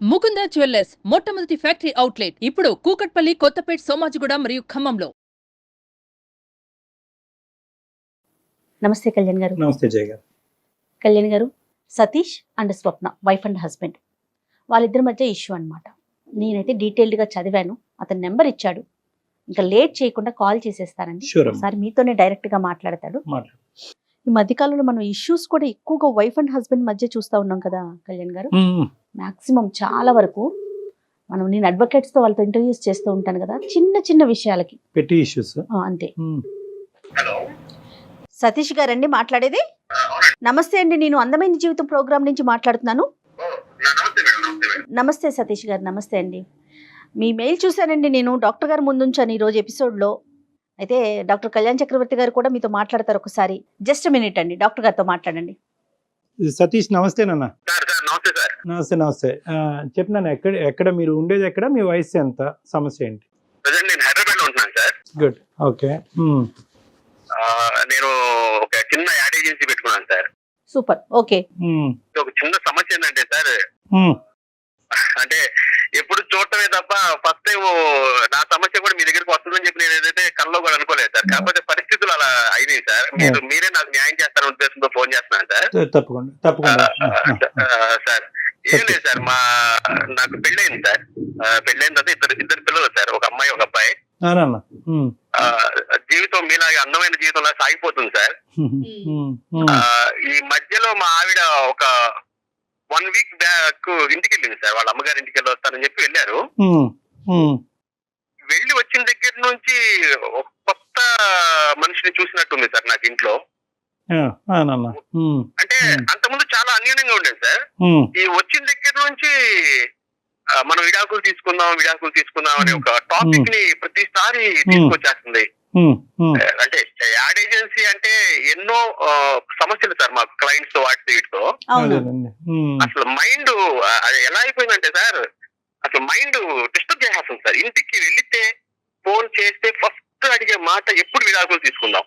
Mukunda jewellers మొట్టమొదటి factory outlet ఇప్పుడు కూకట్పల్లి, కొత్తపేట్, సోమాజిగూడ మరియు ఖమ్మంలో. నమస్తే కళ్యాణ్ గారు. నమస్తే జయ గారు. కళ్యాణ్ గారు, Satish and Swapna wife and husband, వాళ్ళిద్దరి మధ్య ఇష్యూ అన్నమాట. నేనైతే డీటెయిల్డ్గా చదివాను. అతని నెంబర్ ఇచ్చాడు. ఇంకా లేట్ చేయకుండా కాల్ చేసేస్తానండి. ఒకసారి మీతోనే డైరెక్ట్గా మాట్లాడతాడు. ఈ మధ్యకాలంలో మనం ఇష్యూస్ కూడా ఎక్కువగా వైఫ్ అండ్ హస్బెండ్ మధ్య చూస్తూ ఉన్నాం కదా కళ్యాణ్ గారు. మాక్సిమం చాలా వరకు నేను అడ్వకేట్స్తో వాళ్ళతో ఇంటర్వ్యూస్ చేస్తూ ఉంటాను కదా, చిన్న చిన్న విషయాలకి పెట్టి ఇష్యూస్ అంతే. సతీష్ గారండి మాట్లాడేది? నమస్తే అండి, నేను అందమైన జీవితం ప్రోగ్రామ్ నుంచి మాట్లాడుతున్నాను. నమస్తే సతీష్ గారు. నమస్తే అండి. మీ మెయిల్ చూశానండి, నేను డాక్టర్ గారు ముందుంచాను ఈరోజు ఎపిసోడ్లో. అయితే డాక్టర్ కళ్యాణ్ చక్రవర్తి గారు కూడా మీతో మాట్లాడతారు. ఒకసారి జస్ట్ మినిట్ అండి, డాక్టర్ గారితో మాట్లాడండి. సతీష్ నమస్తే నాన్న. నమస్తే నమస్తే. చెప్పినాను, ఎక్కడ మీరు ఉండేది, ఎక్కడ మీ వయసు ఎంత, సమస్య ఏంటి? నేను హైదరాబాద్ లో ఉంటున్నాను సార్. Good, okay. నేను ఒక చిన్న యాడ్ ఏజెన్సీ పెట్టుకున్నాను సార్. Super, okay. ఒక చిన్న సమస్య ఏంటంటే సార్, అంటే ఎప్పుడు చూడటమే తప్ప ఫస్ట్ టైం నా సమస్య కూడా మీ దగ్గరికి వస్తుందని చెప్పి నేను ఏదైతే కల్లో కూడా అనుకోలేదు సార్. కాకపోతే పరిస్థితులు అలా అయినాయి సార్. మీరే నాకు న్యాయం చేస్తారనే ఉద్దేశంతో ఫోన్ చేస్తున్నాను సార్. తప్పకుండా సార్. ఏం లేదు సార్, నాకు పెళ్ళయింది సార్. పెళ్ళైన తర్వాత ఇద్దరు పిల్లలు సార్, ఒక అమ్మాయి ఒక అబ్బాయి. జీవితం మీలాగే అందమైన జీవితంలా సాగిపోతుంది సార్. ఈ మధ్యలో మా ఆవిడ ఒక 1 వీక్ బ్యాక్ ఇంటికి వెళ్ళింది సార్. వాళ్ళ అమ్మగారి ఇంటికి వెళ్ళి వస్తానని చెప్పి వెళ్ళారు. వెళ్ళి వచ్చిన దగ్గర నుంచి ఒక కొత్త మనిషిని చూసినట్టుంది సార్ నాకు ఇంట్లో. అంటే అంతకుముందు చాలా అన్యోన్యంగా ఉండేది సార్. ఈ వచ్చిన దగ్గర నుంచి మనం విడాకులు తీసుకుందాం అనే ఒక టాపిక్ ని ప్రతిసారి తీసుకొచ్చేస్తుంది. అంటే యాడ్ ఏజెన్సీ అంటే ఎన్నో సమస్యలు సార్ మాకు, క్లయింట్స్ తో వాటితో వీటితో. అసలు మైండ్ ఎలా అయిపోయిందంటే సార్, అసలు మైండ్ డిస్టర్బ్ చేసేస్తుంది సార్. ఇంటికి వెళితే ఫోన్ చేస్తే ఫస్ట్ అడిగే మాట ఎప్పుడు విడాకులు తీసుకుందాం.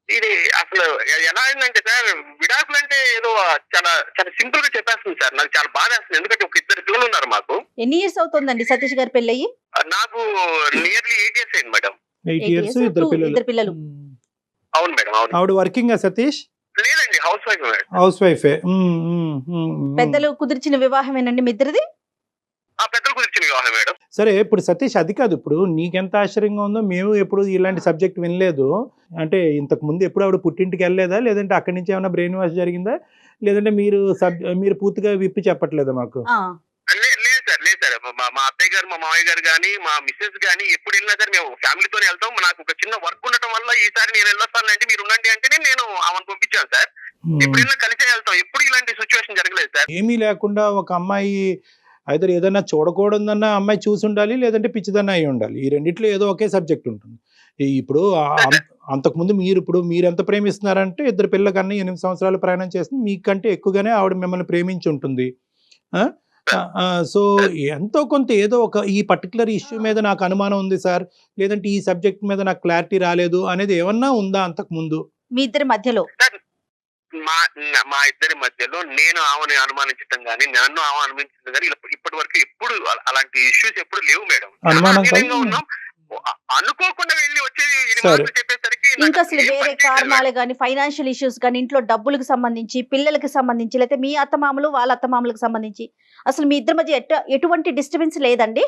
ఇది అసలు ఎలా అయిందంటే సార్, విడాకులు అంటే ఏదో చాలా చాలా సింపుల్ గా చెప్పేస్తుంది సార్. నాకు చాలా బాధ వేస్తుంది, ఎందుకంటే ఒక 2 పిల్లలు ఉన్నారు మాకు. ఎన్ని ఇయర్స్ అవుతుందండి సతీష్ గారి పెళ్ళయి? నాకు నియర్లీ 8 years అయింది మేడం. 8 years, ఇద్దరు పిల్లలు. అవును మేడం, అవును. ఆవిడ వర్కింగ్ సతీష్? లేదండి, హౌస్ వైఫ్ మేడం. హౌస్ వైఫే. పెద్దలు కుదిర్చిన వివాహమేనండి మీ ఇద్దరిది? పెద్దలు కుదిర్చిన వివాహం మేడం. సరే, ఇప్పుడు సతీష్ అది కాదు, ఇప్పుడు నీకెంత ఆశ్చర్యంగా ఉందో, మేము ఎప్పుడు ఇలాంటి సబ్జెక్ట్ వినలేదు. అంటే ఇంతకు ముందు ఎప్పుడు ఆవిడ పుట్టింటికి వెళ్ళలేదా, లేదంటే అక్కడి నుంచి ఏమైనా బ్రెయిన్ వాష్ జరిగిందా, లేదంటే మీరు పూర్తిగా విప్పి చెప్పట్లేదా మాకు? లేదు సార్, మా అత్తయ్య గారు, మా మామయ్య గారు గానీ, మా మిస్సెస్ గానీ ఎప్పుడు వెళ్ళినా సార్ మేము ఫ్యామిలీతోనే వెళ్తాం. నాకు ఒక చిన్న వర్క్ ఉండటం వల్ల ఈసారి నేను వెళ్ళొస్తానంటే మీరు ఉండండి అంటేనే నేను ఆమెను పంపించాను సార్. ఎప్పుడు వెళ్ళినా కలిసే వెళ్తాం, ఎప్పుడు ఇలాంటి సిచ్యువేషన్ జరగలేదు సార్. ఏమీ లేకుండా ఒక అమ్మాయి అయితే ఏదైనా చూడకూడదన్న అమ్మాయి చూసి ఉండాలి, లేదంటే పిచ్చిదన్న అయి ఉండాలి. ఈ రెండిట్లో ఏదో ఒకే సబ్జెక్ట్ ఉంటుంది. ఇప్పుడు అంతకుముందు మీరు ఎంత ప్రేమిస్తున్నారంటే, 2 పిల్లల కన్నా 8 సంవత్సరాలు ప్రయాణం చేస్తుంది, మీకంటే ఎక్కువగానే ఆవిడ మిమ్మల్ని ప్రేమించి ఉంటుంది. సో ఎంతో కొంత ఏదో ఒక ఈ పర్టికులర్ ఇష్యూ మీద నాకు అనుమానం ఉంది సార్, లేదంటే ఈ సబ్జెక్ట్ మీద నాకు క్లారిటీ రాలేదు అనేది ఏమన్నా ఉందా అంతకు ముందు మీ ఇద్దరి మధ్యలో? మా ఇద్దరి మధ్యలో నేను ఆమెను అనుమానించడం గానీ, నన్ను ఆమె అనుమానించడం గానీ ఇప్పటి వరకు ఎప్పుడు అలాంటి ఇష్యూస్ ఎప్పుడు లేవు మేడం. ఉన్నాం, అనుకోకుండా వెళ్ళి వచ్చేది చెప్పేసరికి ఇంకా అసలు వేరే కారణాలు గానీ, ఫైనాన్షియల్ ఇష్యూస్ గానీ, ఇంట్లో డబ్బులకు సంబంధించి, పిల్లలకి సంబంధించి, లేకపోతే మీ అత్తమామలు వాళ్ళ అత్తమామలకు సంబంధించి అసలు మీ ఇద్దరి మధ్య ఎటువంటి డిస్టర్బెన్స్ లేదండి?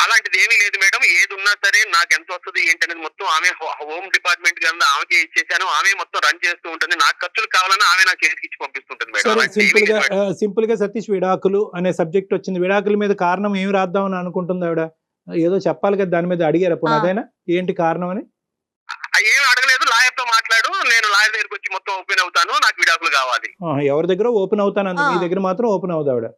అలాంటిది ఏమీ లేదు మేడం. ఏది ఉన్నా సరే నాకు ఎంత వస్తుంది ఏంటనేది మొత్తం ఆమె, హోమ్ డిపార్ట్మెంట్ కింద ఆమెకి ఇచ్చేసాను. ఆమె మొత్తం రన్ చేస్తూ ఉంటుంది. నాకు ఖర్చులు కావాలన్నా ఆమె నాకు చేతికి ఇచ్చి పంపిస్తుంటుంది మేడం. సింపుల్ గా సతీష్, విడాకులు అనే సబ్జెక్ట్ వచ్చింది. విడాకుల మీద కారణం ఏమి రాద్దామని అనుకుంటుంది ఆవిడ? ఏదో చెప్పాలి కదా, దాని మీద అడిగారా పునాదైనా ఏంటి కారణం అని? ఏమి అడగలేదు. లాయర్ తో మాట్లాడు, నేను లాయర్ దగ్గరికి వచ్చి మొత్తం ఓపెన్ అవుతాను, నాకు విడాకులు కావాలి. ఎవరి దగ్గర ఓపెన్ అవుతాను అంత, మీ దగ్గర మాత్రం ఓపెన్ అవుతుంది ఆవిడ.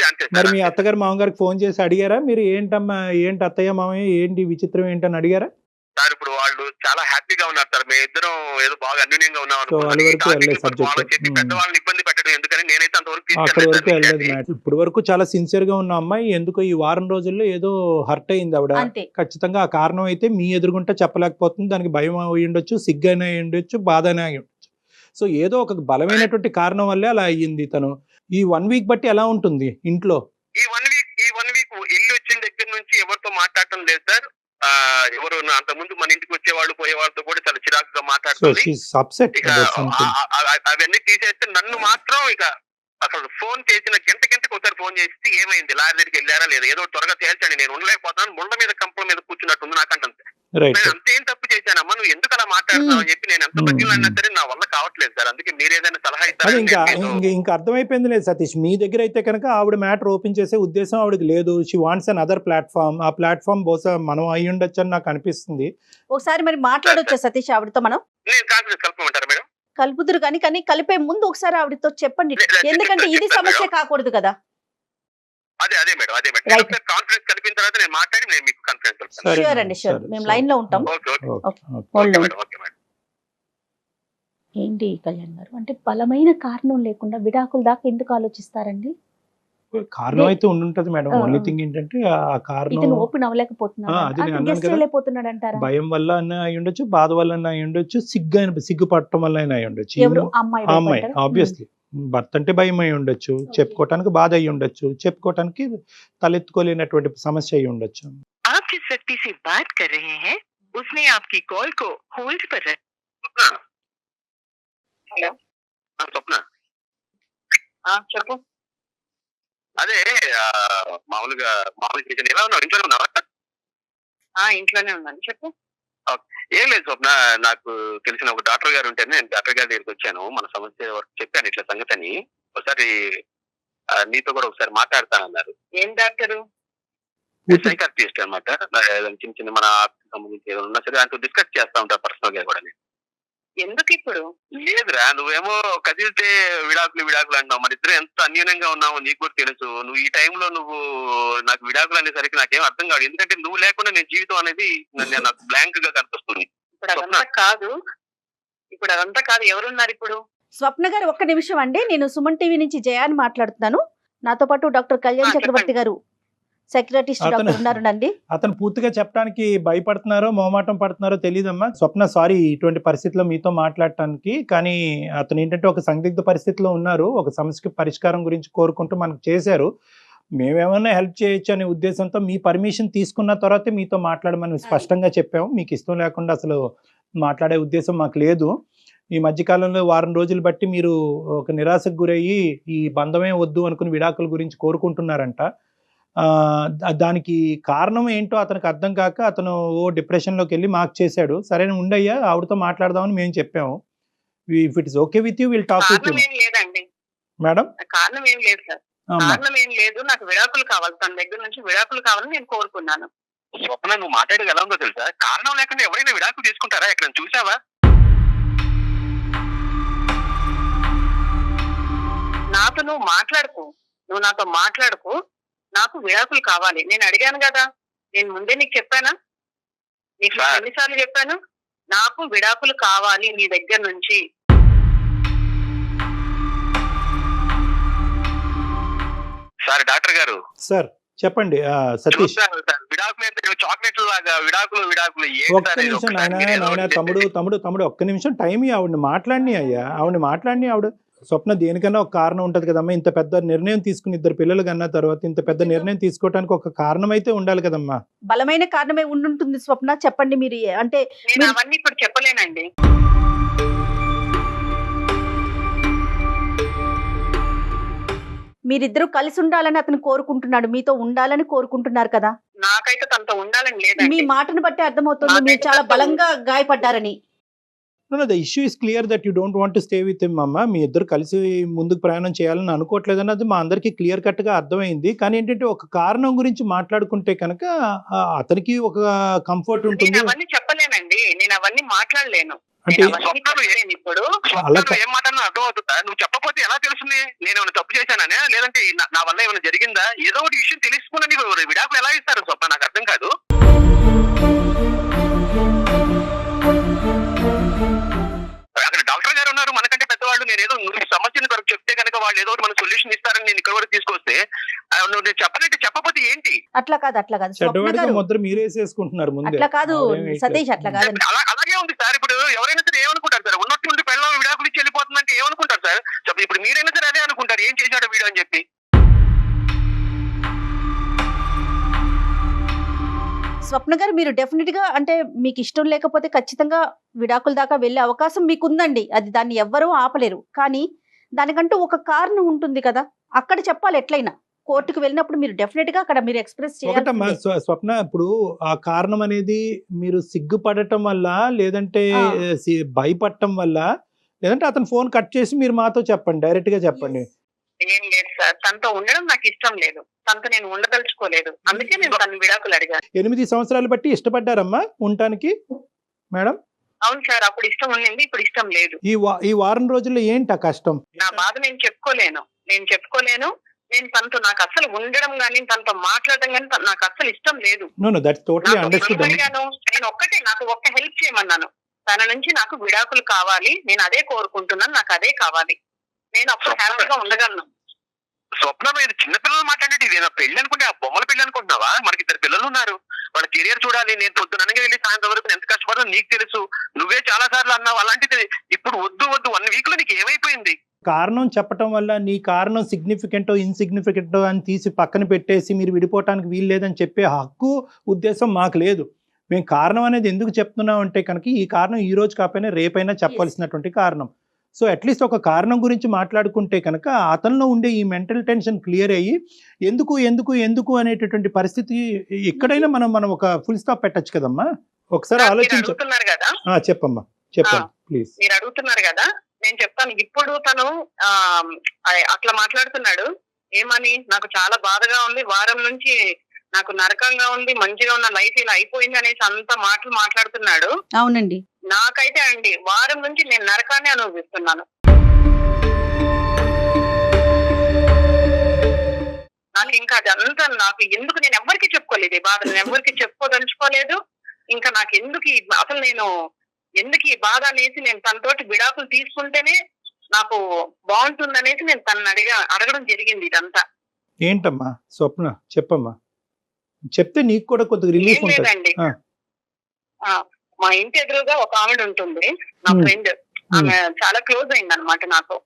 అంతే. మరి మీ అత్తగారు మామగారికి ఫోన్ చేసి అడిగారా మీరు, ఏంటమ్మా ఏంటి అత్తయ్య మామయ్య ఏంటి విచిత్రం ఏంటని అడిగారా? సార్ ఇప్పుడు వాళ్ళు చాలా హ్యాపీగా ఉన్నారు సార్. మేము ఇద్దరం ఏదో బాగా అన్యూన్యంగా ఉన్నాం. పెద్దవాళ్ళని ఇబ్బంది పెట్టడం ఎందుకని నేనైతే అంతవరకు ఇప్పుడు వరకు చాలా సిన్సియర్ గా ఉన్న అమ్మాయి ఎందుకో ఈ వారం రోజుల్లో ఏదో హర్ట్ అయింది ఆవిడ. ఖచ్చితంగా ఆ కారణం అయితే మీ ఎదురుగుంటే చెప్పలేకపోతుంది. దానికి భయం అయి ఉండొచ్చు, సిగ్గైనా అయి ఉండొచ్చు, బాధ అయినా అయి ఉండొచ్చు. సో ఏదో ఒక బలమైనటువంటి కారణం వల్లే అలా అయ్యింది తను. ఈ 1 వీక్ బట్టి ఎలా ఉంటుంది ఇంట్లో? ఈ వన్ వీక్ ఇల్లు వచ్చిన దగ్గర నుంచి ఎవరితో మాట్లాడటం లేదు సార్. ఎవరు అంతకుముందు మన ఇంటికి వచ్చే వాళ్ళు పోయే వాళ్ళతో కూడా చాలా చిరాకుగా సో మాట్లాడుతుంది. షీస్ అప్సెట్ ఇక అవన్నీ తీసేస్తే నన్ను మాత్రం ఇక అసలు ఫోన్ చేసిన గంటకు ఒకసారి ఫోన్ చేసి ఏమైంది, లారీ దగ్గరికి వెళ్ళారా లేదా, ఏదో త్వరగా తేల్చండి, నేను ఉండలేకపోతున్నాను, ముళ్ళ మీద కంపల మీద కూర్చున్నట్టుంది నాకంటే. రైట్. నేను అంతేం తప్పు చేశానమ్మా, నువ్వు ఎందుకు అలా మాట్లాడుతున్నావు అని చెప్పి నేను ఎంత బతికినా సరే నా వల్ల కావట్లేదు సార్. అందుకే మీరు ఏదైనా సలహా అది ఇంకా ఇస్తారని ఇంకా అర్థమైపోయింది లేదు సతీష్. మీ దగ్గర అయితే కనుక ఆవిడ మ్యాటర్ ఓపెన్ చేసే ఉద్దేశం ఆవిడకి లేదు. She wants an other platform. ఆ ప్లాట్ఫామ్ బహుశా మనం అయి ఉండొచ్చు అని నాకు అనిపిస్తుంది. ఒకసారి మరి మాట్లాడొచ్చా సతీష్ ఆవిడతో? మనం నేను కాన్ఫిడెన్స్ కలుపుకోమంటారా మేడం? కలుపుదురు కానీ కలిపే ముందు ఒకసారి ఆవిడతో చెప్పండి, ఎందుకంటే ఇది సమస్య కాకూడదు కదా. అదే మేడం Right. కాన్ఫిడెన్స్ కలిపిన తర్వాత నేను మాట్లాడి నేను మీకు కాన్ఫిడెన్స్ కలుపుతాను. సరే ష్యూర్ మేడం, అండి, ష్యూర్. సరే, మేము సరే. లైన్ లో ఉంటాం. Okay okay, okay. Hold on. Okay madam. ఏంటి కళ్యాణ్ గారు, అంటే బలమైన కారణం లేకుండా విడాకుల దాకా ఎందుకు ఆలోచిస్తారండి? కారణం అయితే ఉండుంటది మేడం. ఆ. ఓన్లీ థింగ్ ఏంటంటే ఆ కారణం ఇతను ఓపెన్ అవ్వలేకపోతున్నాడు, అది నేను అన్నాను గెస్ట్ కదా. వెళ్ళిపోతున్నాడు అంటారా? భయం వల్ల అయినా అయి ఉండొచ్చు, బాధ వల్ల అయినా అయి ఉండొచ్చు, సిగ్గుపడటం వల్ల అయినా అయి ఉండొచ్చు. ఎవరు అమ్మాయి ఆ అమ్మాయి భయపడ్డారా? ఆబ్వియస్లీ భర్త అంటే భయం అయి ఉండొచ్చు, చెప్పుకోవటానికి బాధ అయి ఉండొచ్చు, చెప్పుకోవటానికి తలెత్తుకోలేనటువంటి సమస్య అయి ఉండొచ్చు. आप जिस व्यक्ति से बात कर रहे हैं उसने आपकी कॉल को होल्ड पर रखा। హలో స్వప్న, చెప్పు. అదే మామూలుగా చేసిన ఎలా ఉన్నావు, ఇంట్లోనే ఉన్నావా? ఇంట్లోనే ఉన్నాను, చెప్పు. ఏం లేదు స్వప్న, నాకు తెలిసిన ఒక డాక్టర్ గారు ఉంటేనే నేను డాక్టర్ గారి దగ్గరికి వచ్చాను. మన సమస్య వరకు చెప్పాను ఇట్లా సంగతి అని. ఒకసారి నీతో కూడా ఒకసారి మాట్లాడతానన్నారు. ఏం డాక్టరు? సైకాట్రిస్ట్ అనమాట. చిన్న చిన్న మన సంబంధించి ఏదైనా ఉన్నా సరే ఆయనతో డిస్కస్ చేస్తా ఉంటారు పర్సనల్ గా కూడా. ఎందుకు ఇప్పుడు? లేదురా, నువ్వేమో కదిలితే విడాకులు అంటున్నావు. మరి ఇద్దరు ఎంత అన్యూనంగా ఉన్నావు నీకు కూడా తెలుసు. నువ్వు ఈ టైంలో నువ్వు నాకు విడాకులు అనేసరికి నాకేం అర్థం కాదు. ఎందుకంటే నువ్వు లేకుండా నేను జీవితం అనేది నాకు బ్లాంక్ గా కనిపిస్తుంది. ఇప్పుడు అదంతా కాదు, ఎవరున్నారు ఇప్పుడు? స్వప్న గారు ఒక్క నిమిషం అండి, నేను సుమన్ టీవీ నుంచి జయాని మాట్లాడుతున్నాను. నాతో పాటు డాక్టర్ కళ్యాణ్ చక్రవర్తి గారు, సైకియాట్రిస్ట్ డాక్టర్ ఉన్నారండి. అతను పూర్తిగా చెప్పడానికి భయపడుతున్నారో మొహమాటం పడుతున్నారో తెలియదమ్మా. స్వప్న సారీ ఇటువంటి పరిస్థితిలో మీతో మాట్లాడటానికి. కానీ అతను ఏంటంటే ఒక సందిగ్ధ పరిస్థితిలో ఉన్నారు. ఒక సమస్యకి పరిష్కారం గురించి కోరుకుంటూ మనకు చేశారు. మేమేమన్నా హెల్ప్ చేయొచ్చు అనే ఉద్దేశంతో మీ పర్మిషన్ తీసుకున్న తర్వాతే మీతో మాట్లాడమని స్పష్టంగా చెప్పాము. మీకు ఇష్టం లేకుండా అసలు మాట్లాడే ఉద్దేశం మాకు లేదు. ఈ మధ్యకాలంలో వారం రోజులు బట్టి మీరు ఒక నిరాశకు గురయ్యి ఈ బంధమే వద్దు అనుకుని విడాకుల గురించి కోరుకుంటున్నారంట. దానికి కారణం ఏంటో అతనికి అర్థం కాక అతను డిప్రెషన్లోకి వెళ్ళి మాకు చేశాడు. సరే ఉండయ్యా, ఆవిడతో మాట్లాడదామని మేము చెప్పాము. If it is okay with you will talk with you. కారణం ఏం లేదండి మేడం. కారణం ఏం లేదు సార్, కారణం ఏం లేదు. నాకు విడాకులు కావాలి, తన దగ్గర నుంచి విడాకులు కావాలని నేను కోరుకున్నాను. స్వప్న, నువ్వు మాట్లాడేది ఎలా ఉందో తెలుసా? కారణం లేకుండా ఎవరైనా విడాకులు తీసుకుంటారా? ఎక్కడ చూసావా? నాతో నువ్వు నాతో మాట్లాడుకు. నాకు విడాకులు కావాలి, నేను అడిగాను కదా. నేను ముందే నీకు చెప్పానా? నీకు ఎన్నిసార్లు చెప్పాను? నాకు విడాకులు కావాలి నీ దగ్గర నుంచి. సార్ డాక్టర్ గారు. సార్ చెప్పండి. సతీష్ విడాకులు చాక్లెట్లు లాగా విడాకులు ఒక్క నిమిషం నాయన తమ్ముడు ఒక్క నిమిషం టైం ఆవిడని మాట్లాడిని అయ్యా. ఆవిడ స్వప్న దేనికన్నా ఒక కారణం ఉంటది కదమ్మా. ఇంత పెద్ద నిర్ణయం తీసుకుని ఇద్దరు పిల్లలు కన్నా తర్వాత ఇంత పెద్ద నిర్ణయం తీసుకోవడానికి ఒక కారణం అయితే ఉండాలి కదమ్మా. బలమైన కారణమే ఉండుంటుంది స్వప్న, చెప్పండి మీరు. అంటే నేను అవన్నీ ఇప్పుడు చెప్పలేనండి. మీరిద్దరూ కలిసి ఉండాలని అతను కోరుకుంటున్నాడు, మీతో ఉండాలని కోరుకుంటున్నారు కదా. నాకైతే తనతో ఉండాలని మీ లేదండి. మాటను బట్టి అర్థమవుతుంది మీరు చాలా బలంగా గాయపడ్డారని. The issue is clear that you don't want to stay with him అమ్మ. మీ ఇద్దరు కలిసి ముందుకు ప్రయాణం చేయాలని అనుకోవట్లేదు అన్నది మా అందరికీ క్లియర్ కట్ గా అర్థమైంది. కానీ ఏంటంటే ఒక కారణం గురించి మాట్లాడుకుంటే కనుక అతనికి ఒక కంఫర్ట్ ఉంటుంది. నేను అవన్నీ చెప్పలేనండి, నేను అవన్నీ మాట్లాడలేను. అంటే ఇప్పుడు ఏం మాట్లాడినా అర్థం అవుతుందా? నువ్వు చెప్పకపోతే ఎలా తెలుస్తుంది? నేను ఏమైనా తప్పు చేశాననే, లేదంటే నా వల్ల ఏమైనా జరిగిందా? ఏదో ఒకటి విషయం తెలుసుకున్నా నీకు విడాకులు ఎలా ఇస్తారు స్వప్న? నాకు అర్థం కాదు. అక్కడ డాక్టర్ గారు ఉన్నారు మనకంటే పెద్దవాళ్ళు. నేను ఏదో సమస్యను కొరకు చెప్తే కనుక వాళ్ళు ఏదో ఒకటి మన సొల్యూషన్ ఇస్తారని నేను ఇక్కడ వరకు తీసుకొస్తే నువ్వు నేను చెప్పనంటే చెప్పకపోతే ఏంటి? అట్లా కాదు చెడ్డవాడిగా ముద్ర మీరేసేసుకుంటున్నారు ముందే. అట్లా కాదు సతీష్, అట్లా కాదు. అలాగే ఉంది సార్. ఇప్పుడు ఎవరైనా సరే ఏమనుకుంటారు సార్, ఉన్నట్టుండి పెళ్ళం విడాకులు ఇచ్చి వెళ్ళిపోతున్నారు అవుతుందంటే ఏమనుకుంటారు సార్? ఇప్పుడు మీరైనా సరే అదే అనుకుంటారు, ఏం చేశాడు వీడు అని చెప్పి. స్వప్న గారు, మీరు డెఫినెట్ గా అంటే మీకు ఇష్టం లేకపోతే ఖచ్చితంగా విడాకుల దాకా వెళ్ళే అవకాశం మీకు ఉందండి. అది దాన్ని ఎవ్వరూ ఆపలేరు. కానీ దానికంటూ ఒక కారణం ఉంటుంది కదా, అక్కడ చెప్పాలి. ఎట్లయినా కోర్టుకు వెళ్ళినప్పుడు మీరు డెఫినెట్ గా అక్కడ మీరు ఎక్స్ప్రెస్ ఒకటమ్మా చేయాలి. స్వప్న, ఇప్పుడు ఆ కారణం అనేది మీరు సిగ్గుపడటం వల్ల, లేదంటే భయపడటం వల్ల, లేదంటే అతను ఫోన్ కట్ చేసి మీరు మాతో చెప్పండి, డైరెక్ట్ గా చెప్పండి. ఏం లేదు సార్, తనతో ఉండడం నాకు ఇష్టం లేదు, తనతో నేను ఉండదలుచుకోలేదు, అందుకే నేను తన విడాకులు అడిగాను. 8 సంవత్సరాలు బట్టి ఇష్టపడ్డారమ్మా ఉండటానికి మేడం? అవును సార్, అప్పుడు ఇష్టం ఉండింది, ఇప్పుడు ఇష్టం లేదు. ఈ వారం రోజుల్లో ఏంటి ఆ కష్టం? నా బాధ నేను చెప్పుకోలేను. నేను తనతో నాకు అసలు ఉండడం గానీ, తనతో మాట్లాడడం గానీ నాకు అసలు ఇష్టం లేదు. దట్స్ టోటలీ నాకు అండర్స్టూడ్. అడిగాను, నేను నాకు ఒక్క హెల్ప్ చేయమన్నాను. తన నుంచి నాకు విడాకులు కావాలి, నేను అదే కోరుకుంటున్నాను, నాకు అదే కావాలి, నేను అప్పుడు హ్యాపీగా ఉండగలను. స్వప్న, ఇది చిన్నపిల్లలు మాట్లాడేది, ఇదేనా పెళ్లి అనుకుంటే ఆ బొమ్మల పెళ్లి అనుకుంటున్నావా? మనకి 2 పిల్లలు ఉన్నారు, వాళ్ళ కెరియర్ చూడాలి. నేను పొద్దుననగా వెళ్ళి సాయంత్రం వరకు ఎంత కష్టపడో నీకు తెలుసు, నువ్వే చాలా సార్లు అన్నావు. అలాంటిది ఇప్పుడు వద్దు 1 వీక్ లో నీకు ఏమైపోయింది? కారణం చెప్పటం వల్ల నీ కారణం సిగ్నిఫికెంటో ఇన్సిగ్నిఫికెంటో అని తీసి పక్కన పెట్టేసి మీరు విడిపోవటానికి వీలు లేదని చెప్పే హక్కు ఉద్దేశం మాకు లేదు. మేము కారణం అనేది ఎందుకు చెప్తున్నాం అంటే కనుక ఈ కారణం ఈ రోజు కాకపోయినా రేపైనా చెప్పాల్సినటువంటి కారణం. సో అట్లీస్ట్ ఒక కారణం గురించి మాట్లాడుకుంటే కనుక అతనిలో ఉండే ఈ మెంటల్ టెన్షన్ క్లియర్ అయ్యి ఎందుకు ఎందుకు ఎందుకు అనేటటువంటి పరిస్థితి ఎక్కడైనా మనం ఒక ఫుల్ స్టాప్ పెట్టచ్చు కదమ్మా. ఒకసారి ఆలోచించు. అడుగుతున్నారు కదా, చెప్పమ్మా, చెప్పండి ప్లీజ్. మీరు అడుగుతున్నారు కదా, నేను చెప్తాను. ఇప్పుడు తను అట్లా మాట్లాడుతున్నాడు ఏమని, నాకు చాలా బాధగా ఉంది, వారం నుంచి నాకు నరకంగా ఉంది, మంచిగా ఉన్న లైఫ్ ఇలా అయిపోయింది అనేసి అంత మాటలు మాట్లాడుతున్నాడు. అవునండి, నాకైతే అండి వారం నుంచి నేను నరకాన్ని అనుభవిస్తున్నాను. నాకు ఇంకా అదంతా నాకు ఎందుకు, నేను ఎవరికి చెప్పుకోలేదు ఈ బాధ, నేను ఎవరికి చెప్పుకోదలుచుకోలేదు. ఇంకా నాకు ఎందుకు అసలు నేను ఎందుకు ఈ బాధ అనేసి నేను తనతోటి విడాకులు తీసుకుంటేనే నాకు బాగుంటుందనేసి నేను తనని అడగడం జరిగింది. ఇదంతా ఏంటమ్మా స్వప్న, చెప్పమ్మా, చెప్తే నీకు కూడా కొద్దిగా రిలీఫ్ ఉంటుంది. లేదండి, మా ఇంటి ఎదురుగా ఒక ఆవిడ ఉంటుంది, నా ఫ్రెండ్. ఆమె చాలా క్లోజ్ అయింది అనమాట నాకు.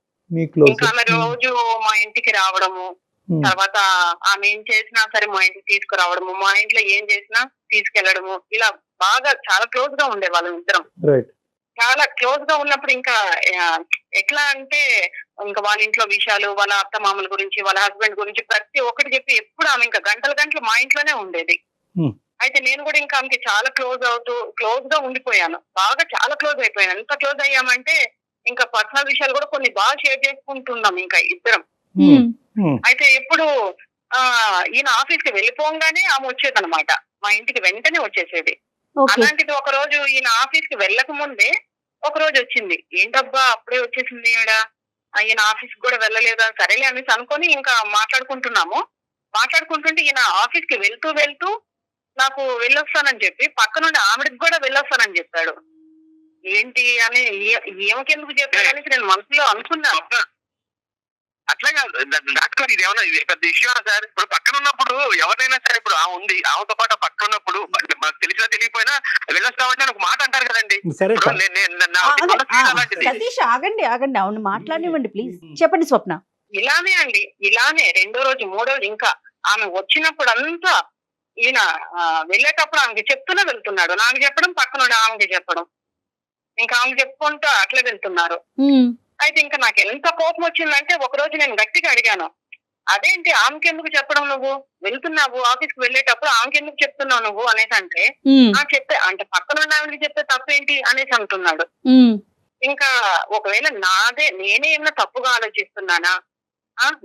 ఇంకా ఆమె రోజు మా ఇంటికి రావడము, తర్వాత ఆమె ఏం చేసినా సరే మా ఇంటికి తీసుకురావడము, మా ఇంట్లో ఏం చేసినా తీసుకెళ్లడము, ఇలా బాగా చాలా క్లోజ్ గా ఉండే వాళ్ళం ఇద్దరం. చాలా క్లోజ్ గా ఉన్నప్పుడు ఇంకా ఎట్లా అంటే ఇంకా వాళ్ళ ఇంట్లో విషయాలు, వాళ్ళ అత్త మామల గురించి, వాళ్ళ హస్బెండ్ గురించి ప్రతి ఒక్కటి చెప్పి ఎప్పుడు ఆమె ఇంకా గంటలు మా ఇంట్లోనే ఉండేది. అయితే నేను కూడా ఇంకా ఆమెకి చాలా క్లోజ్ గా ఉండిపోయాను, బాగా చాలా క్లోజ్ అయిపోయాను. ఎంత క్లోజ్ అయ్యామంటే ఇంకా పర్సనల్ విషయాలు కూడా కొన్ని బాగా షేర్ చేసుకుంటున్నాం ఇంకా ఇద్దరం. అయితే ఎప్పుడు ఈయన ఆఫీస్ కి వెళ్ళిపోగానే ఆమె వచ్చేదన్నమాట, మా ఇంటికి వెంటనే వచ్చేసేది. అలాంటిది ఒక రోజు ఈయన ఆఫీస్ కి వెళ్ళక ముందే ఒక రోజు వచ్చింది. ఏంటబ్బా అప్పుడే వచ్చేసింది ఈవిడ, ఈయన ఆఫీస్ కూడా వెళ్ళలేదా, సరేలే అనేసి అనుకొని ఇంకా మాట్లాడుకుంటుంటే ఈయన ఆఫీస్ కి వెళ్తూ నాకు వెళ్ళొస్తానని చెప్పి పక్క నుండి ఆవిడకి కూడా వెళ్ళొస్తానని చెప్పాడు. ఏంటి అని ఏమకెందుకు చెప్పాడు అనేసి నేను మనసులో అనుకున్నాను. అట్లా కాదు డాక్టర్, ఇది ఏమన్నా పెద్ద ఇష్యూ సార్? ఇప్పుడు పక్కన ఉన్నప్పుడు ఎవరైనా సరే, ఇప్పుడు ఉంది ఆమెతో పాటు పక్కన ఉన్నప్పుడు మనకు తెలిసినా తెలియపోయినా వెళ్ళొస్తామంటే ఒక మాట అంటారు కదండి. సతీష్ ఆగండి, అవును మాట్లాడివ్వండి ప్లీజ్, చెప్పండి స్వప్న. ఇలానే 2వ రోజు 3వ రోజు ఇంకా ఆమె వచ్చినప్పుడు అంతా ఈయన వెళ్ళేటప్పుడు ఆమెకి చెప్తూనే వెళ్తున్నాడు. నాకు చెప్పడం, పక్కన ఆమెకి చెప్పడం, ఇంకా ఆమెకి చెప్పుకుంటూ అట్లా వెళ్తున్నారు. అయితే ఇంకా నాకు ఎంత కోపం వచ్చిందంటే ఒక రోజు నేను గట్టిగా అడిగాను, అదేంటి ఆమెకి ఎందుకు చెప్పడం, నువ్వు వెళ్తున్నావు ఆఫీస్ కి వెళ్ళేటప్పుడు ఆమెకి ఎందుకు చెప్తున్నావు నువ్వు అనేసి అంటే, చెప్పే అంటే పక్కన ఉన్న ఆమెకి చెప్తే తప్పేంటి అనేసి అంటున్నాడు. ఇంకా ఒకవేళ నేనే ఏమైనా తప్పుగా ఆలోచిస్తున్నానా,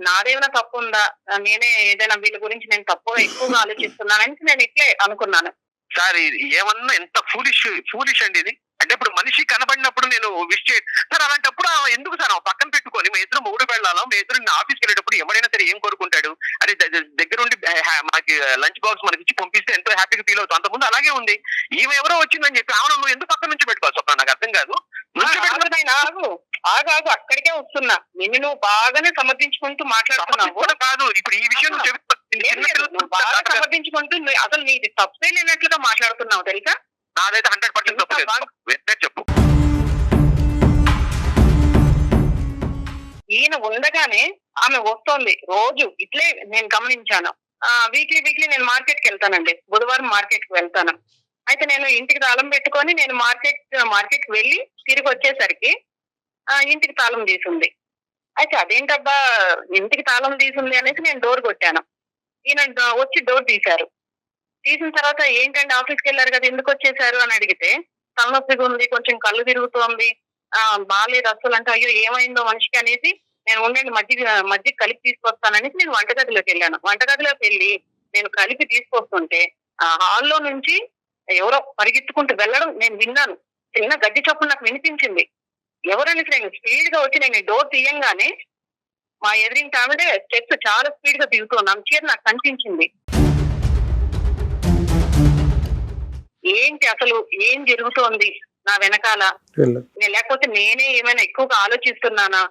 నాదేమైనా తప్పు ఉందా, నేనే ఏదైనా వీళ్ళ గురించి నేను తప్పుగా ఎక్కువగా ఆలోచిస్తున్నానని నేను ఇట్లే అనుకున్నాను. సార్ ఏమన్నా ఎంత ఫూలిష్ అండి ఇది. అంటే ఇప్పుడు మనిషి కనబడినప్పుడు నేను విష్ చేయ సార్, అలాంటప్పుడు ఎందుకు సార్ పక్కన పెట్టుకొని మీ ఇద్దరు 3 పెళ్ళాలో, మీ ఇద్దరు ఆఫీస్కి వెళ్ళేటప్పుడు ఎవరైనా సరే ఏం కోరుకుంటాడు, అది దగ్గరుండి మనకి లంచ్ బాక్స్ మనకి ఇచ్చి పంపిస్తే ఎంతో హ్యాపీగా ఫీల్ అవుతాం. అంతకుముందు అలాగే ఉంది. ఈమె ఎవరో వచ్చిందని చెప్పి ఆమె నువ్వు ఎందుకు పక్కన నుంచి పెట్టుకోవాలి స్వప్న, నాకు అర్థం కాదు. ఆగు అక్కడికే వస్తున్నా, నిన్ను నువ్వు బాగానే సమర్థించుకుంటూ మాట్లాడుతున్నావు కాదు. ఇప్పుడు ఈ విషయం బాగా సమర్థించుకుంటూ అసలు నీది తప్పే లేనట్లుగా మాట్లాడుతున్నావు తెలుసా. నాదైతే 100% తప్పలేదు, చెప్పు. ఈయన ఉండగానే ఆమె వస్తోంది రోజు ఇట్లే నేను గమనించాను. వీక్లీ నేను మార్కెట్ కి వెళ్తానండి, బుధవారం మార్కెట్ కి వెళ్తాను. అయితే నేను ఇంటికి తాళం పెట్టుకొని నేను మార్కెట్ కి వెళ్ళి తిరిగి వచ్చేసరికి ఇంటికి తాళం తీసుంది. అయితే అదేంటబ్బా ఇంటికి తాళం తీసుంది అనేసి నేను డోర్ కొట్టాను. ఈయన వచ్చి డోర్ తీశారు. తీసిన తర్వాత ఏంటంటే ఆఫీస్కి వెళ్ళారు కదా, ఎందుకు వచ్చేసారు అని అడిగితే తలనొప్పిగా ఉంది, కొంచెం కళ్ళు తిరుగుతోంది, బాగాలేదు అసలు. అంటే అయ్యో ఏమైందో మనిషికి అనేసి నేను ఉండండి మజ్జిగ కలిపి తీసుకొస్తాననేసి నేను వంటగదిలోకి వెళ్ళాను. వంటగదిలోకి వెళ్ళి నేను కలిపి తీసుకొస్తుంటే హాల్లో నుంచి ఎవరో పరిగెత్తుకుంటూ వెళ్ళడం నేను విన్నాను. చిన్న గడ్డి చప్పుడు నాకు వినిపించింది. ఎవరనేసి నేను స్పీడ్ గా వచ్చి నేను డోర్ తీయంగానే మా ఎదురింటి ఆవిడే స్టెప్స్ చాలా స్పీడ్ గా దిగుతున్నాను. చీర నాకు కనిపించింది. ఏంటి అసలు ఏం జరుగుతోంది నా వెనకాల, లేకపోతే నేనే ఏమైనా ఎక్కువగా ఆలోచిస్తున్నానా,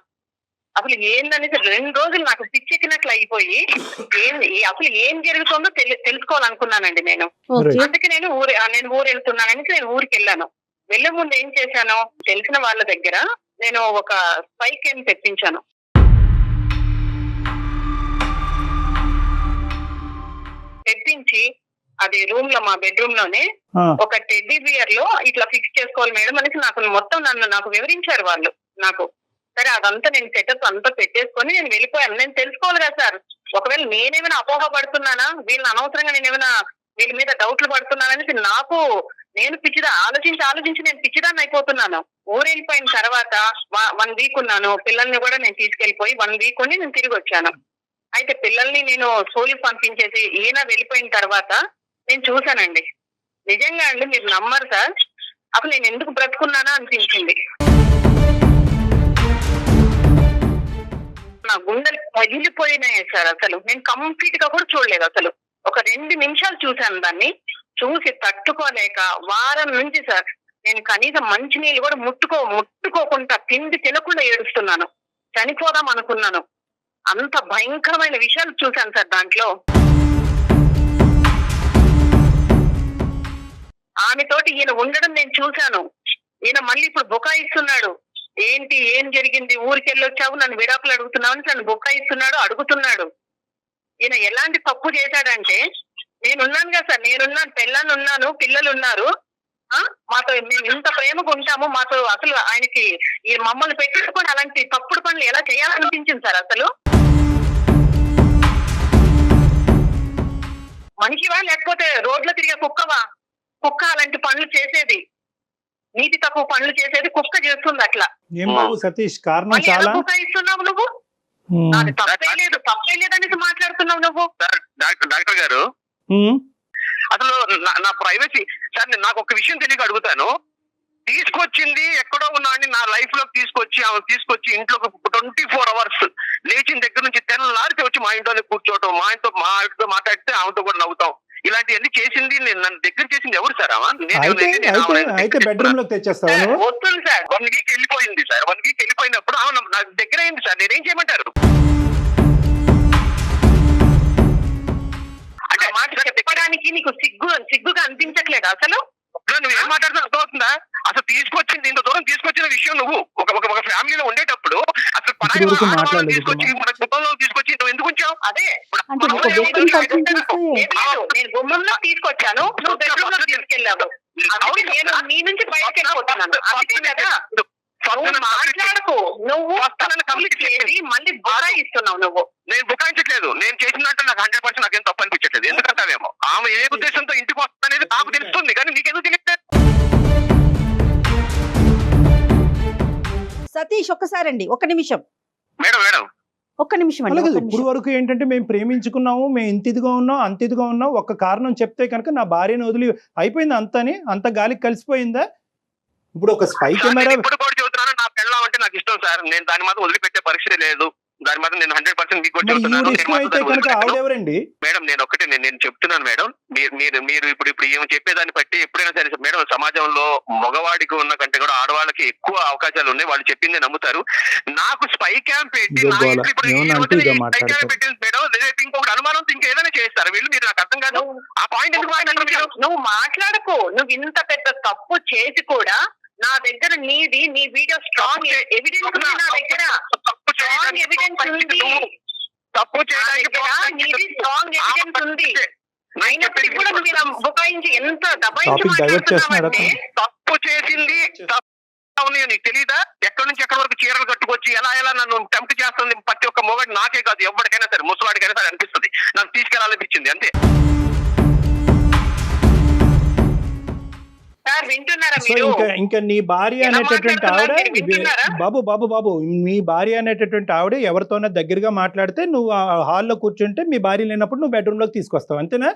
అసలు ఏందనేసి 2 రోజులు నాకు పిచ్చెక్కినట్లు అయిపోయి అసలు ఏం జరుగుతుందో తెలుసుకోవాలనుకున్నానండి నేను. అందుకే నేను ఊరు వెళ్తున్నాననేసి నేను ఊరికి వెళ్ళాను. వెళ్లే ముందు ఏం చేశాను, తెలిసిన వాళ్ళ దగ్గర నేను ఒక స్పై క్యామ్ తెప్పించాను. తెప్పించి అది మా బెడ్రూమ్ లోనే ఒక టెడ్డీ బియర్ లో ఇట్లా ఫిక్స్ చేసుకోవాలి మేడం అనేసి నాకు వివరించారు వాళ్ళు నాకు. సరే అదంతా నేను సెటప్ అంతా పెట్టేసుకొని నేను వెళ్ళిపోయాను. నేను తెలుసుకోవాలి కదా సార్, ఒకవేళ నేనేమైనా అపోహ పడుతున్నానా, వీళ్ళని అనవసరంగా నేనేమైనా వీళ్ళ మీద డౌట్లు పడుతున్నాననేసి నేను ఆలోచించి నేను పిచ్చిదాన్ని అయిపోతున్నాను. ఊరు వెళ్ళిపోయిన తర్వాత 1 వీక్ ఉన్నాను. పిల్లల్ని కూడా నేను తీసుకెళ్లిపోయి 1 వీక్ ఉండి నేను తిరిగి వచ్చాను. అయితే పిల్లల్ని నేను స్కూల్కి పంపించేసి ఈయన వెళ్ళిపోయిన తర్వాత నేను చూశానండి. నిజంగా అండి మీరు నమ్మరు సార్, అసలు నేను ఎందుకు బ్రతుకున్నానా అనిపించింది. నా గుండెలు పగిలిపోయినాయి సార్. అసలు నేను కంప్లీట్ గా కూడా చూడలేదు. అసలు ఒక 2 నిమిషాలు చూశాను. దాన్ని చూసి తట్టుకోలేక వారం నుంచి సార్ నేను కనీసం మంచినీళ్ళు కూడా ముట్టుకోకుండా తిండి తినకుండా ఏడుస్తున్నాను. చనిపోదాం అనుకున్నాను. అంత భయంకరమైన విషయాలు చూశాను సార్ దాంట్లో. ఆమెతోటి ఈయన ఉండడం నేను చూశాను. ఈయన మళ్ళీ ఇప్పుడు బుకాయిస్తున్నాడు. ఏంటి ఏం జరిగింది, ఊరికి వెళ్ళొచ్చావు, నన్ను విడాకులు అడుగుతున్నావు అని నన్ను బుకాయిస్తున్నాడు, అడుగుతున్నాడు. ఈయన ఎలాంటి తప్పు చేశాడంటే, నేనున్నాను కదా సార్, నేనున్నాను, పెళ్ళాన్ని ఉన్నాను, పిల్లలు ఉన్నారు, మాతో మేము ఇంత ప్రేమగా ఉంటాము, మాతో అసలు ఆయనకి ఈ మమ్మల్ని పెట్టుకొని అలాంటి తప్పుడు పనులు ఎలా చేయాలనిపించింది సార్. అసలు మనిషివా లేకపోతే రోడ్లో తిరిగే కుక్క అలాంటి పనులు చేసేది, నీతి తక్కువ పనులు చేసేది కుక్క చేస్తుంది అట్లా. సతీష్ కారణం చాలా ఇస్తున్నావు నువ్వు, అది తప్పే లేదనేసి మాట్లాడుతున్నావు నువ్వు. డాక్టర్ గారు అసలు నా ప్రైవసీ సార్, నాకు ఒక విషయం తెలియక అడుగుతాను. తీసుకొచ్చింది ఎక్కడో ఉన్నాడని నా లైఫ్ లోకి తీసుకొచ్చి ఇంట్లో 24 అవర్స్ లేచిన దగ్గర నుంచి తెల్లారితే వచ్చి మా ఇంట్లోనే కూర్చోవటం, మా ఇంట్లో మాట్లాడితే ఆమెతో కూడా నవ్వుతాం, ఇలాంటివన్నీ చేసింది నన్ను దగ్గర చేసింది ఎవరు సార్? బెడ్రూమ్ లో తెచ్చేస్తాను. వస్తుంది సార్, 1 వీక్ వెళ్ళిపోయింది సార్. 1 వీక్ వెళ్ళిపోయినప్పుడు నాకు దగ్గర అయింది సార్. నేనేం చేయమంటారు? అంటే మాట చెప్పడానికి నీకు సిగ్గుగా అనిపించట్లేదు అసలు? నువ్వు ఏం మాట్లాడుతున్నా అర్థమవుతుందా? అసలు తీసుకొచ్చింది ఇంత దూరం తీసుకొచ్చిన విషయం నువ్వు ఒక ఫ్యామిలీలో ఉండేటప్పుడు అసలు తీసుకొచ్చి మన కుటుంబంలో తీసుకొచ్చి నువ్వు ఎందుకు వచ్చావు? అదే నేను గుమ్మంలో తీసుకొచ్చాను, నువ్వు బెడ్రూమ్ లో తీసుకెళ్ళావు. నేను నీ నుంచి బయటకు వెళ్ళిపోతున్నాను. అంతే కదా, మాట్లాడకు. నువ్వు కంప్లీట్ చేసి మళ్ళీ బుకాయిస్తున్నావు. నువ్వు నేను బుకాయించట్లేదు. నేను చేసినట్టు నాకు 100% నాకేం తప్పు అనిపించట్లేదు. ఎందుకంటావేమో ఆమె ఏ ఉద్దేశంతో ఇంటికి వస్తుందనేది నాకు తెలుస్తుంది, కానీ నీకెందుకు తెలియట్లేదు? సతీష్ ఒక్కసారండి, ఒక్క నిమిషం మేడం ఒక్క నిమిషం అండి. ఇప్పుడు వరకు ఏంటంటే మేము ప్రేమించుకున్నాము, మేము ఇంత ఇదిగా ఉన్నాం, అంత ఇదిగా ఉన్నాం, ఒక కారణం చెప్తే కనుక నా భార్యను వదిలి అయిపోయింది అంత గాలికి కలిసిపోయిందా? ఇప్పుడు ఒక స్పై కెమెరా ఇప్పుడు కూడా చెబుతున్నాను, నా పెళ్ళాం అంటే నాకు ఇష్టం సార్. నేను దాని మాత్రం వదిలిపెట్టే పరిస్థితి లేదు. దాని మాత్రం నేను 100% మీకు చెప్తున్నాను. మేడం నేను ఒకటే నేను చెప్తున్నాను మేడం, మీరు ఇప్పుడు ఏమో చెప్పేదాన్ని బట్టి ఎప్పుడైనా సరే మేడం, సమాజంలో మగవాడికి ఉన్న కంటే కూడా ఆడవాళ్ళకి ఎక్కువ అవకాశాలు ఉన్నాయి. వాళ్ళు చెప్పింది నమ్ముతారు. నాకు స్పై క్యాంప్ పెట్టి పెట్టింది మేడం, ఇంకొకటి అనుమానం ఇంకేదైనా చేస్తారు వీళ్ళు. మీరు నాకు అర్థం కాదు. ఆ పాయింట్ ఎందుకు మాట్లాడుతున్నారు? నువ్వు మాట్లాడకు. నువ్వు ఇంత పెద్ద తప్పు చేసి కూడా నా దగ్గర నీ వీడియో స్ట్రాంగ్ ఎవిడెన్స్ నా దగ్గర. తప్పు స్ట్రాంగ్ ఎవిడెన్స్ ఉంది. తప్పు నా చేయడానికి దగ్గర నీది స్ట్రాంగ్ ఎవిడెన్స్ ఉంది. అయినప్పటికీ కూడా నువ్వు ఇలా బుకాయించి ఎంత దబాయించి Topic divert చేస్తున్నాడు మాట్లాడుతున్నావంటే తప్పు చేసింది అవును నీకు తెలీదా? ఎక్కడి నుంచి ఎక్కడి వరకు చీరలు కట్టుకొచ్చి ఎలా నన్ను టెంప్ట్ చేస్తుంది ప్రతి ఒక్క మొగడు, నాకే కాదు ఎవరికైనా సరే, ముసలాడికైనా సరే అనిపిస్తుంది, నన్ను తీసుకెళ్లాలనిపించింది అంతే. సార్ వింటున్నారా సో మీరు? ఇంకా నీ భార్య ఎలా అనేటటువంటి ఆవిడ మాట్లాడుతున్నారు మీరు? వింటున్నారా? బాబు మీ భార్య అనేటటువంటి ఆవిడ ఎవరితోనో దగ్గరగా మాట్లాడితే నువ్వు ఆ హాల్లో కూర్చుంటే మీ భార్య లేనప్పుడు నువ్వు బెడ్రూమ్ లోకి తీసుకొస్తావు అంతేనా?